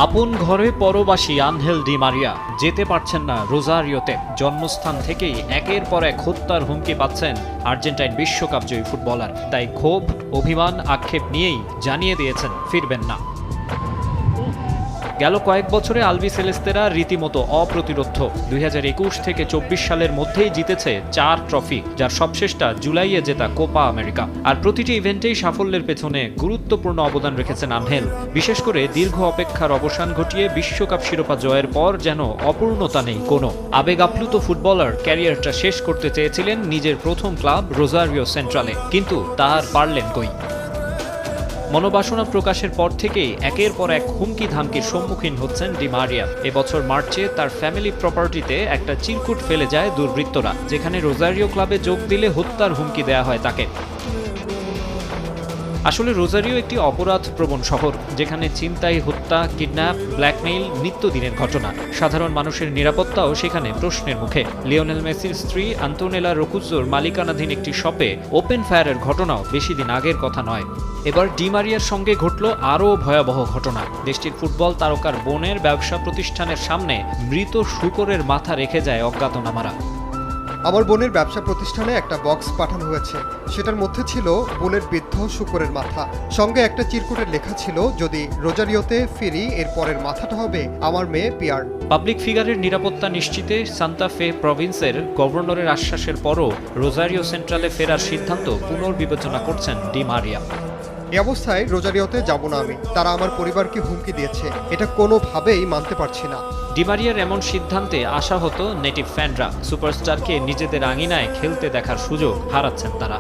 আপন ঘরে পরবাসী Angel Di Maria যেতে পারছেন না রোজারিওতে। জন্মস্থান থেকেই একের পর এক হত্যার হুমকি পাচ্ছেন আর্জেন্টাইন বিশ্বকাপ জয়ী ফুটবলার। তাই ক্ষোভ, অভিমান, আক্ষেপ নিয়েই জানিয়ে দিয়েছেন ফিরবেন না। গেল কয়েক বছরে আলবি সেলেস্তেরা রীতিমতো অপ্রতিরোধ্য। 2021 থেকে 24 সালের মধ্যেই জিতেছে 4 ট্রফি, যার সবশেষটা জুলাইয়ে জেতা কোপা আমেরিকা। আর প্রতিটি ইভেন্টেই সাফল্যের পেছনে গুরুত্বপূর্ণ অবদান রেখেছেন আনহেল। বিশেষ করে দীর্ঘ অপেক্ষার অবসান ঘটিয়ে বিশ্বকাপ শিরোপা জয়ের পর যেন অপূর্ণতা নেই কোনো। আবেগ আপ্লুত ফুটবলার ক্যারিয়ারটা শেষ করতে চেয়েছিলেন নিজের প্রথম ক্লাব রোজারিও সেন্ট্রালে, কিন্তু তা আর পারলেন কই। মনোবাসনা প্রকাশের পর থেকেই একের পর এক হুমকি ধামকির সম্মুখীন হচ্ছেন ডি মারিয়া। এবছর মার্চে তার ফ্যামিলি প্রপার্টিতে একটা চিরকুট ফেলে যায় দুর্বৃত্তরা, যেখানে রোজারিও ক্লাবে যোগ দিলে হত্যার হুমকি দেয়া হয় তাকে। আসলে রোজারিও একটি অপরাধপ্রবণ শহর, যেখানে ছিনতাই, হত্যা, কিডন্যাপ, ব্ল্যাকমেইল নিত্যদিনের ঘটনা। সাধারণ মানুষের নিরাপত্তাও সেখানে প্রশ্নের মুখে। লিওনেল মেসির স্ত্রী আন্তোনেলা রোকুজ্জোর মালিকানাধীন একটি শপে ওপেন ফায়ারের ঘটনাও বেশি দিন আগের কথা নয়। এবার ডি মারিয়ার সঙ্গে ঘটল আরও ভয়াবহ ঘটনা। দেশটির ফুটবল তারকার বোনের ব্যবসা প্রতিষ্ঠানের সামনে মৃত শূকরের মাথা রেখে যায় অজ্ঞাতনামারা। আমার বোনের ব্যবসা প্রতিষ্ঠানে একটা বক্স পাঠানো হয়েছে। সেটার মধ্যে ছিল বোনের বৃদ্ধ শূকরের মাথা, সঙ্গে একটা চিরকুটের লেখা ছিল, যদি রোজারিওতে ফিরি এর পরের মাথাটা হবে আমার মেয়ে পিয়ার। পাবলিক ফিগারের নিরাপত্তা নিশ্চিতে সান্তা ফে প্রভিন্সের গভর্নরের আশ্বাসের পরও রোজারিও সেন্ট্রালে ফেরার সিদ্ধান্ত পুনর্বিবেচনা করছেন ডি মারিয়া। এই অবস্থায় রোজারিওতে যাব না আমি। তারা আমার পরিবারকে হুমকি দিয়েছে, এটা কোনোভাবেই মানতে পারছি না। ডি মারিয়ার এমন সিদ্ধান্তে আশাহত নেটিভ ফ্যানরা। সুপারস্টারকে নিজেদের আঙিনায় খেলতে দেখার সুযোগ হারাচ্ছেন তারা।